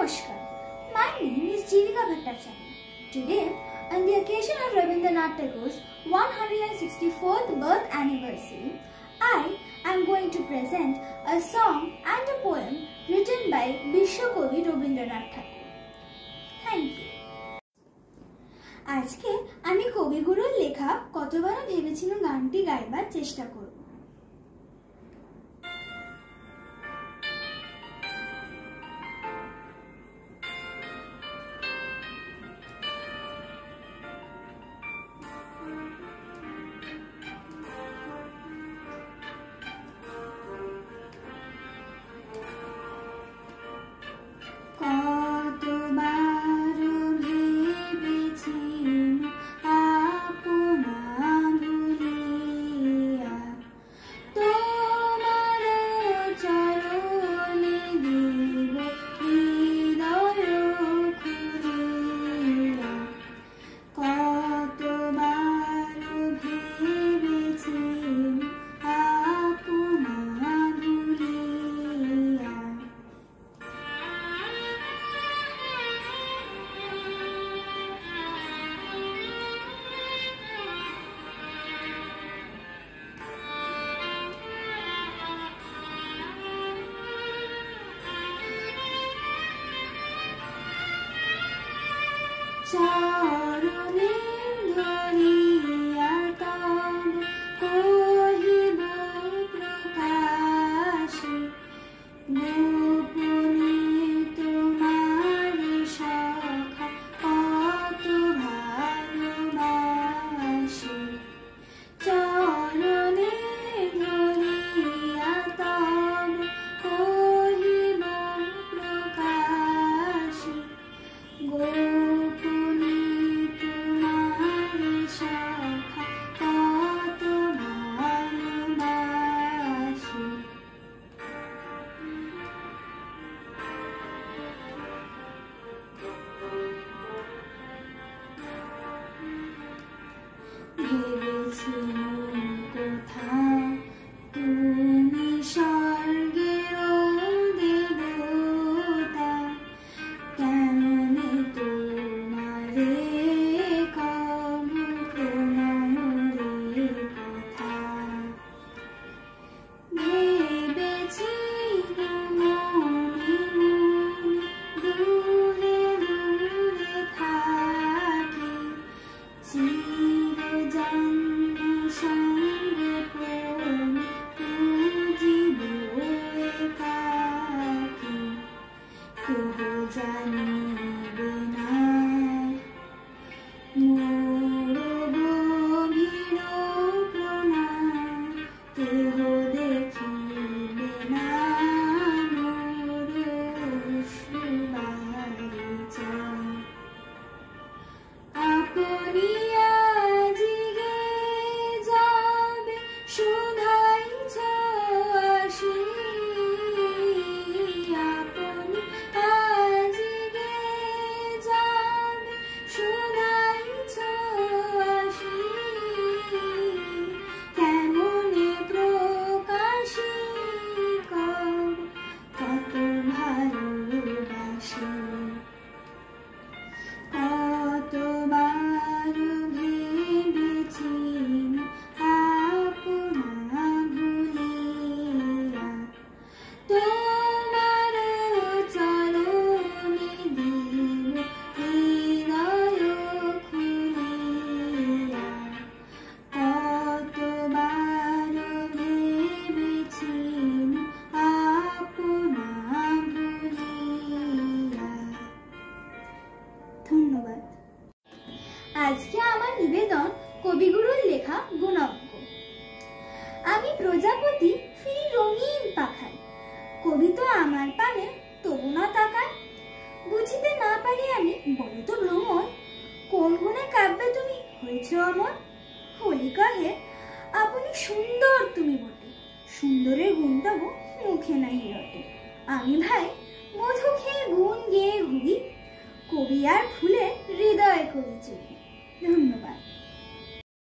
Namaskar. My name is Jeevika Bhattacharya. Today, on the occasion of Rabindranath Tagore's 164th birth anniversary, I am going to present a song and a poem written by Bishwakobi Rabindranath Tagore. Thank you. আজকে আমি কবিগুরুর লেখা কতবার ভেবেছিলাম গানটি গাইবার চেষ্টা করব। চরণে ধরিয়া তব কহিব প্রকাশে গোপনে তোমার সখা কত ভালোবাসে। চরণে ধরিয়া তব কহিব প্রকাশে কোথা তুমি স্বর্গের দেবতা, কেমনে তোমারে কব প্রণয়ের কথা। ভেবেছি মনে মনে দূরে দূরে থাকি, চিরজন্ম সঙ্গে প্রেমে পুজিব একাকী। কেহ জানিবে না মোর গভীর প্রণয়, কেহ দেখিবে না মোর অশ্রুবারি জল। আপনি আজিগে যাবে শুধাইছ আসি, আপনি আজিগে যাবে শুধাইছ আসি। কেমনে প্রকাশি কব কত ভালোবাসি। কতবার ভেবেছি আপনা ভুলিয়া, তোমার চরণে দিব হৃদয় খুলিয়া। কতবার ভেবেছি আপনা ভুলিয়া। ধন্যবাদ। আজকে আমার নিবেদন কবিগুরুর লেখা গুণজ্ঞ। আমি প্রজাপতি ফিরি রঙিন পাখায়, কবি তো আমার পানে তবু না তাকায়। বুঝিতে না পারি আমি বলো তো ভ্রমর, কোন গুণে কাব্যে তুমি হয়েছ অমর। হোলি কহে আপনি সুন্দর তুমি বটে, সুন্দরের গুণ তব মুখে নাই রটে। আমি ভাই মধু খেয়ে গুণ গেয়ে ঘুরি, কবি আর ফুলে হৃদয় করি চুরি। ধন্যবাদ।